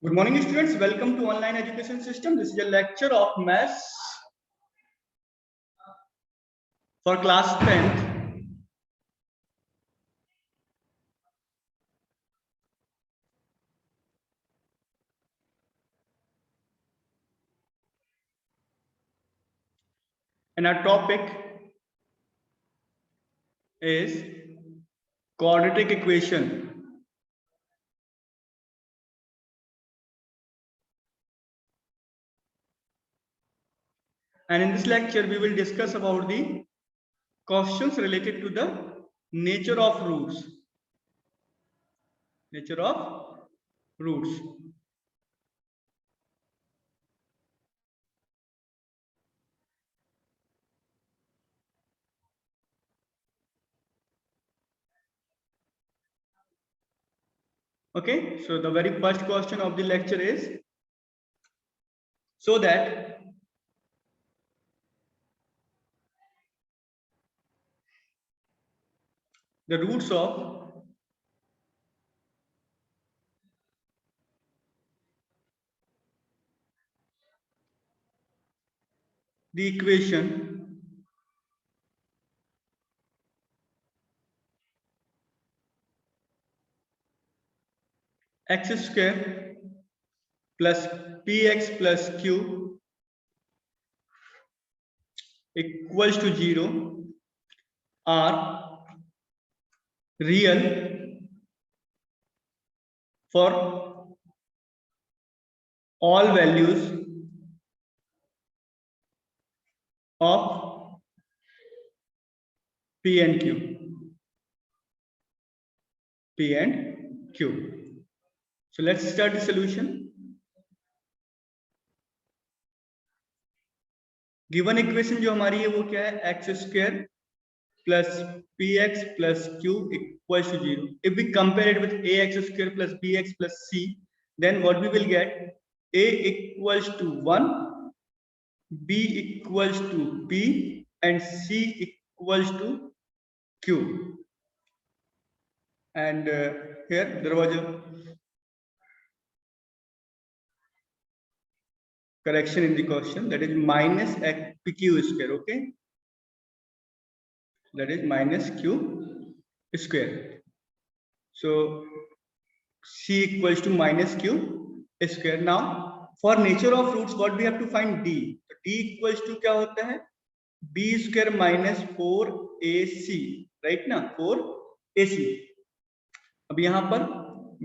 Good morning, students. Welcome to online education system. This is a lecture of maths for class 10th. And our topic is quadratic equation. And in this lecture, we will discuss about the questions related to the nature of roots. Nature of roots. Okay, so the very first question of the lecture is, so that the roots of the equation x square plus px plus q equals to 0 are real for all values of p and q. P and q. So let's start the solution. Given equation जो हमारी है वो क्या है, X square plus P X plus Q equals to 0. If we compare it with ax square plus bx plus c, then what we will get, a equals to 1, b equals to p, and c equals to q. And here there was a correction in the question, that is minus pq square. Okay, that is minus q square. So c equals to minus q square. Now for nature of roots, what we have to find, d. So d equals to क्या होता है, b square minus 4ac, right ना, 4ac. अब यहाँ पर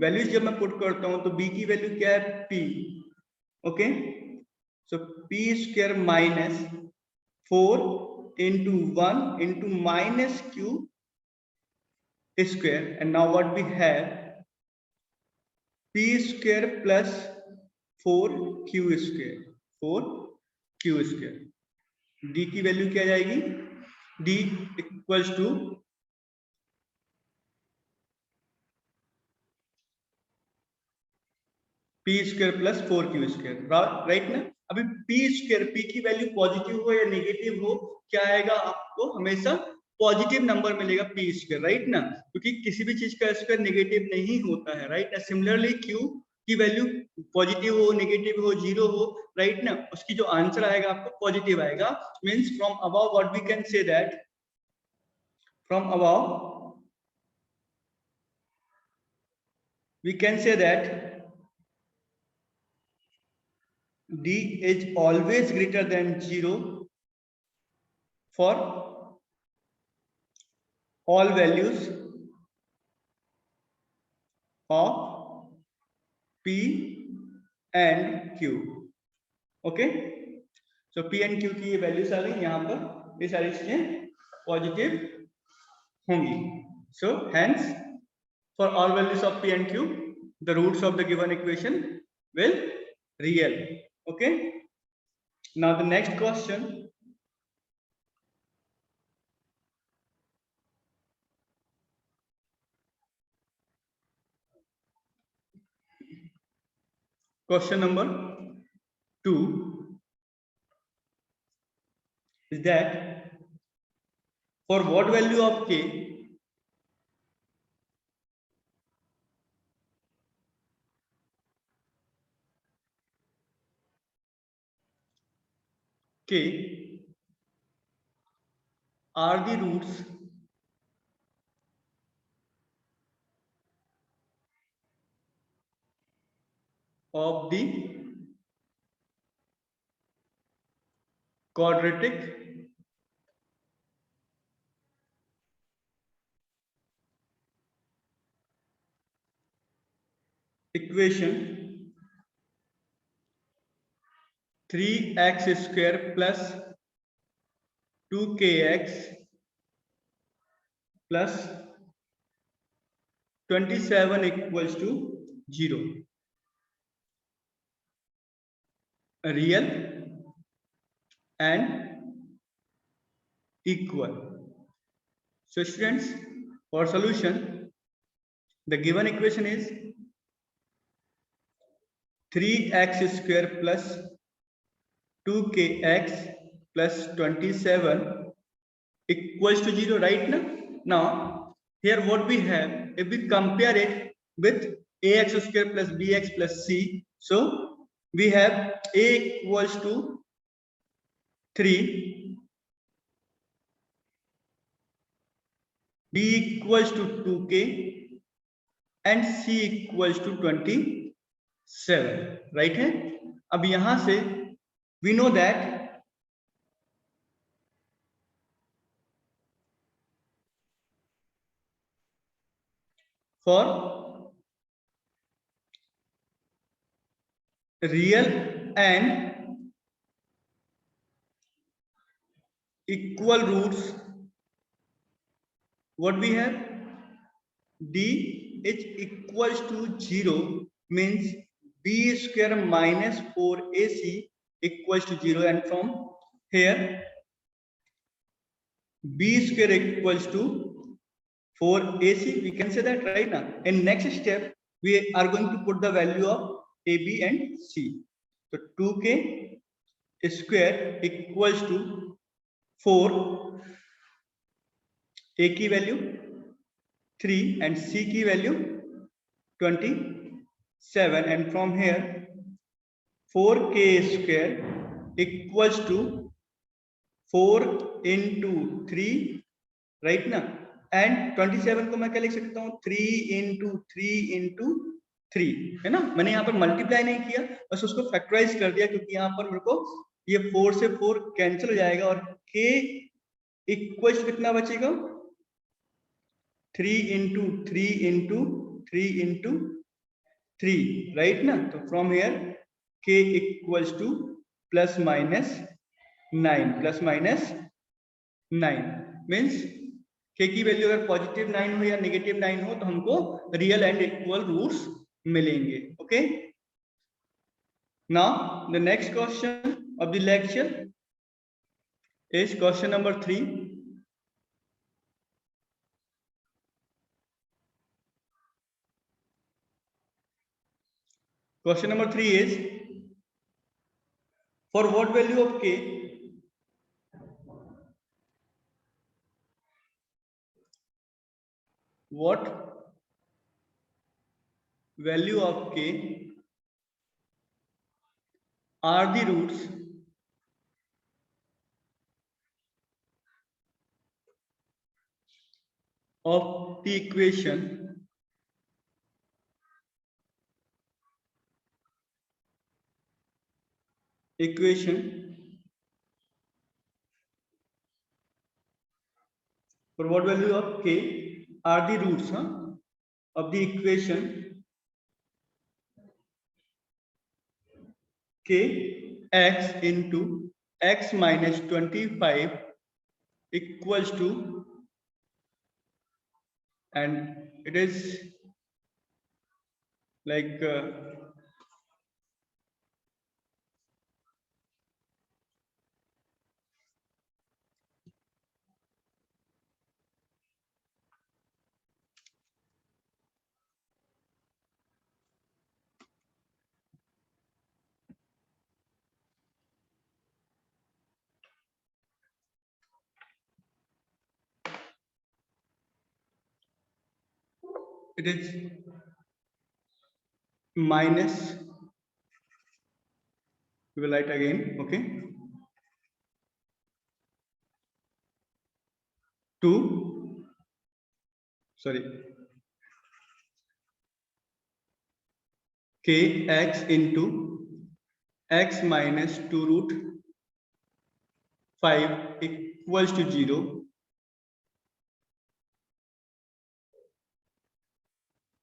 values जब मैं put करता हूँ तो b की वैल्यू क्या है, p. Okay, so p square minus 4 into 1 into minus q square, and now what we have, p square plus 4q square, 4q square. d की वैल्यू क्या जाएगी, d इक्वल्स टू p square plus 4q square, right ना. अभी p square, p की value positive हो या negative हो, क्या आएगा, आपको हमेशा पॉजिटिव नंबर मिलेगा p स्क्वायर, राइट ना, क्योंकि किसी भी चीज का स्क्वायर नेगेटिव नहीं होता है, राइट ना. सिमिलरली q की वैल्यू पॉजिटिव हो, नेगेटिव हो, 0 हो, राइट ना, उसकी जो आंसर आएगा आपको पॉजिटिव आएगा. Means from above what we can say that, from above we can say that d is always greater than 0 for all values of p and q. Okay, so p and q की ये values आ गई, यहाँ पर ये सारी चीजें positive होंगी. So hence for all values of p and q, the roots of the given equation will real. Okay, now the next question, question number 2 is that for what value of k k are the roots of the quadratic equation 3x square plus 2kx plus 27 equals to 0. Real and equal. So students, for solution, the given equation is 3x square plus 2kx plus 27 equals to 0, right now? Now, here what we have, if we compare it with ax square plus bx plus c, so we have a equals to 3, b equals to 2k and c equals to 27, right है? अब यहां से we know that for real and equal roots, what we have, d is equals to 0 means b square minus 4ac equals to 0, and from here b square equals to 4ac, we can say that right now. In next step we are going to put the value of a, b and c. So 2k square equals to 4, a की value 3 and c की value 27, and from here 4k square equals to 4 into 3, right ना, and 27 को मैं क्या लिख सकता हूँ, 3 into 3 into 3, है ना? मैंने यहाँ पर मल्टीप्लाई नहीं किया, बस उसको फैक्टराइज कर दिया, क्योंकि यहाँ पर मेरे को ये 4 से 4 कैंसिल हो जाएगा और k इक्वल्स कितना बचेगा, 3 into 3 into 3 into 3, right ना? तो from here k equals to plus minus 9, plus minus 9 means k की वैल्यू अगर पॉजिटिव 9 हो या नेगेटिव 9 हो तो हमको रियल एंड इक्वल रूट्स मिलेंगे. Okay, now the next question of the lecture is question number 3. Question number 3 is, for what value of k what value of k are the roots of the equation for what value of k are the roots of the equation k x into x minus 25 equals to, and it is like it is minus, we will write again, okay, kx into x minus 2 root 5 equals to 0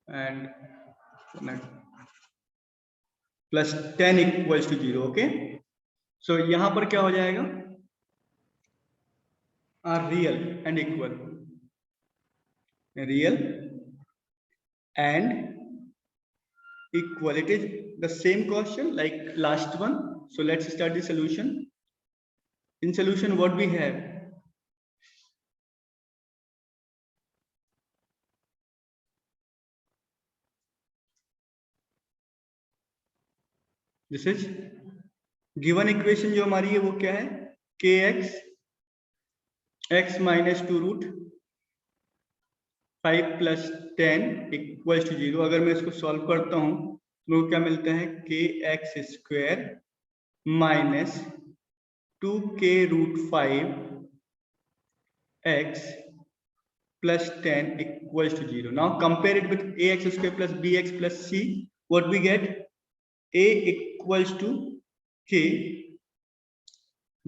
and plus 10 equals to 0. Okay, सो यहां पर क्या हो जाएगा, real and equal, real and equal. It is the same question like last one. So let's start the solution. In solution, what we have? This is given equation जो हमारी है वो क्या है, kx x minus 2 root 5 plus 10 equals to 0. अगर मैं इसको solve करता हूं तो मुझे क्या मिलता है, kx square minus 2k root 5 x plus 10 equals to 0. Now compare it with ax square plus bx plus c. What we get? A equals to k,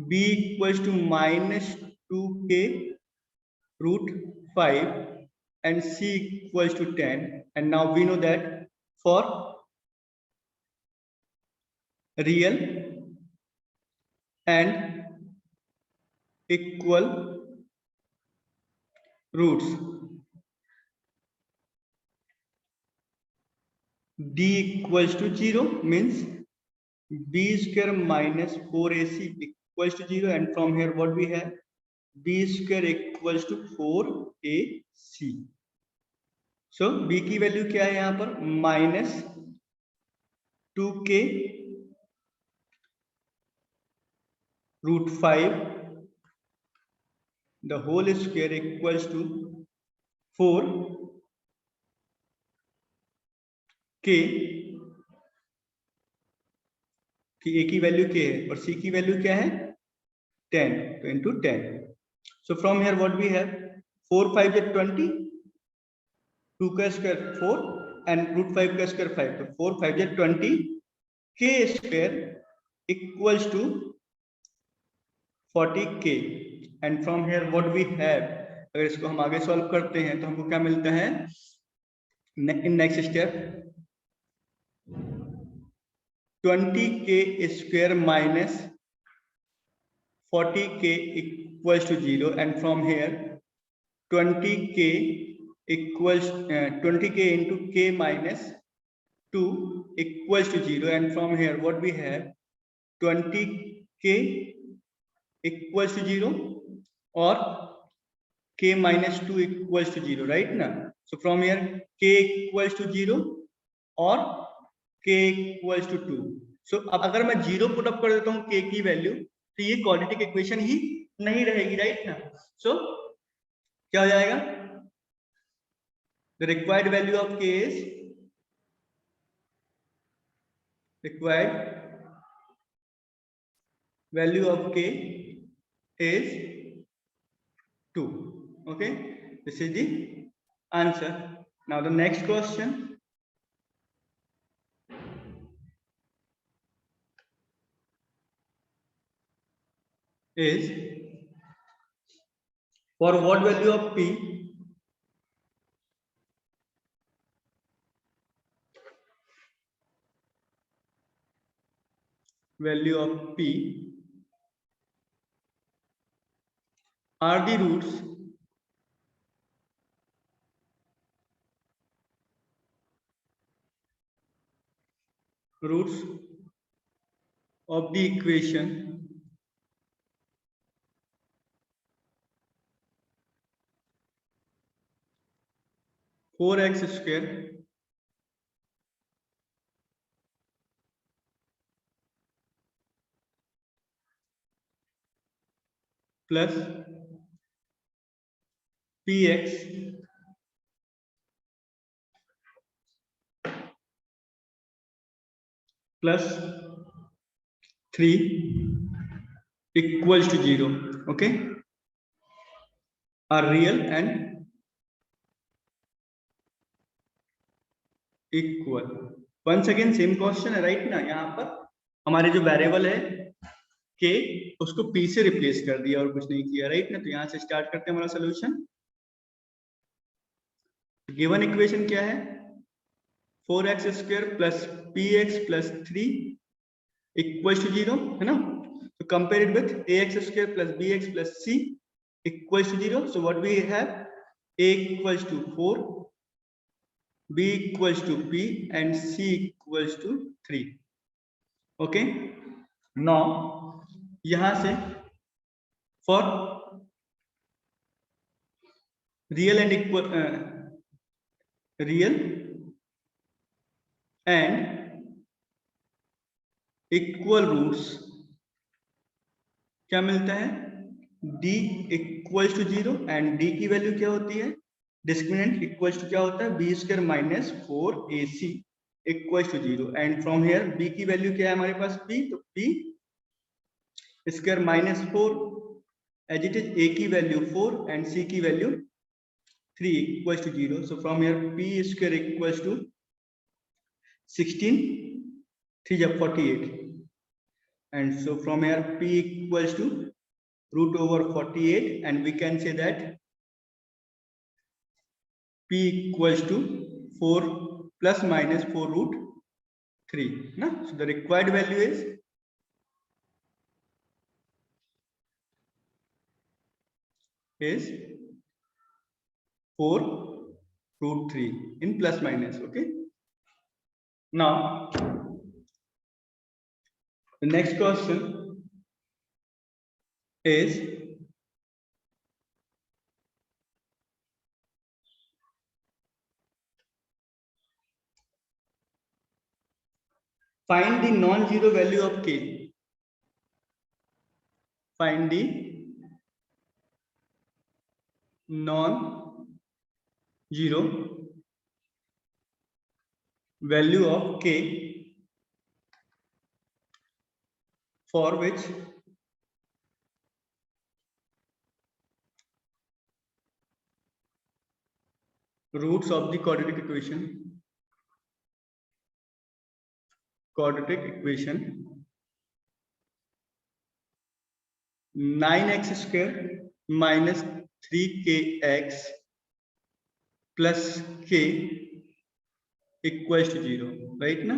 b equals to minus 2k root 5 and c equals to 10. And now we know that for real and equal roots, d equals to 0 means b square minus 4ac equals to 0, and from here what we have, b square equals to 4ac. so b की value क्या है यहाँ पर, minus 2k root 5 the whole square equals to 4k कि a की value क्या है और c की वैल्यू क्या है 10, तो into 10. So from here what we have, 4 5 is 20, 2 का स्क्वायर 4 and root 5 का स्क्वायर 5, तो 4 5 is 20, k square equals to 40k. and from here what we have, अगर इसको हम आगे सॉल्व करते हैं तो हमको क्या मिलता है, in next step 20k square minus 40k equals to 0, and from here 20k equals 20k into k minus 2 equals to 0, and from here what we have, 20k equals to 0 or k minus 2 equals to 0, right now. So from here k equals to 0 or k equals to 2. so अब अगर मैं 0 put up कर देता हूं k की value तो ये quadratic equation ही नहीं रहेगी, राइट ना. सो क्या हो जाएगा, the required value of k is required value of k is 2. okay, this is the answer. Now the next question is, for what value of p value of p are the roots of the equation 4x square plus px plus 3 equals to 0. okay, are real and equal. Once again same question है right ना, यहाँ पर हमारे जो variable है के उसको p से रिप्लेस कर दिया और कुछ नहीं किया राइट ना। तो यहाँ से स्टार्ट करते हैं हमारा सोल्यूशन। गिवन इक्वेशन क्या है, 4x square plus px plus 3 equals to 0 है ना। तो compare it with ax square plus bx plus c equals to 0। So what we have, a equals to 4, b equals to p and c equals to 3. okay, now यहां से for real and equal real and equal roots क्या मिलता है, d equals to 0 and d की value क्या होती है, discriminant equals to क्या होता है, B square minus 4ac equals to 0 and from here b की वैल्यू क्या है हमारे पास p, तो p स्क्वायर minus 4 as it is, a की वैल्यू 4 एंड c की value 3 equals to 0। So from here p square equals to 16 3 जब 48 and so from here p equals to root over 48 and we can say that p equals to 4 plus minus 4 root 3 na? So the required value is 4 root 3 in plus minus. Okay, now the next question is find the non-zero value of k. Find the non-zero value of k for which roots of the quadratic equation 9x square minus 3kx plus k equals to 0 right ना।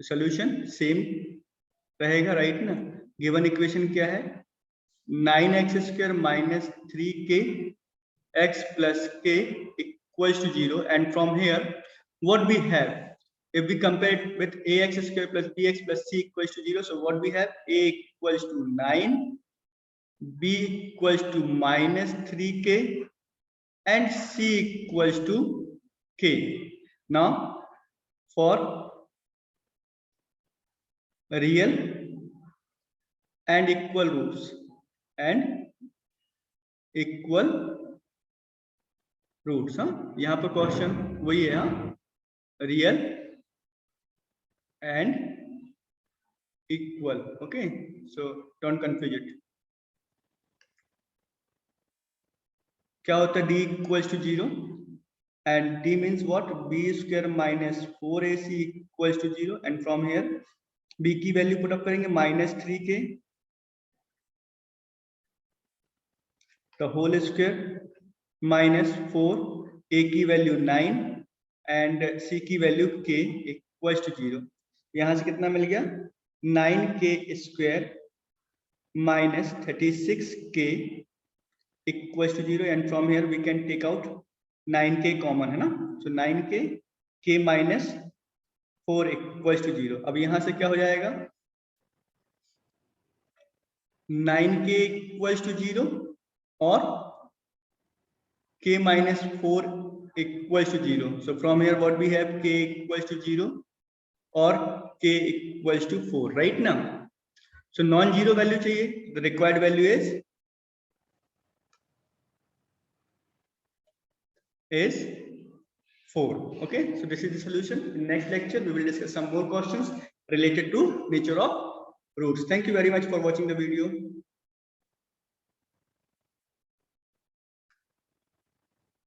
Solution same रहेगा right ना। Given equation क्या है, 9x square minus 3kx plus k equals to 0 and from here what we have, if we compare it with ax square plus bx plus c equals to 0, so what we have, a equals to 9, b equals to minus 3k and c equals to k. Now for real and equal roots हाँ, यहाँ पर question वही है, हाँ, real and equal. Okay, so don't confuse it. क्या होता है, d equals to 0 and d means what, b square minus 4ac equals to 0 and from here b की वैल्यू पुट अप करेंगे minus 3k the whole square minus 4, a की value 9 and c की value k equals to 0। यहां से कितना मिल गया, 9k square minus 36k equals to 0 and from here we can take out 9k common है ना। सो 9k k minus 4 equals to 0। अब यहां से क्या हो जाएगा, 9k equals to 0 और k minus 4 equals to 0। So from here what we have, k equals to 0 और k equals to 4 right now। So non-zero value चाहिए, the required value is 4। okay, so this is the solution. In next lecture we will discuss some more questions related to nature of roots. Thank you very much for watching the video.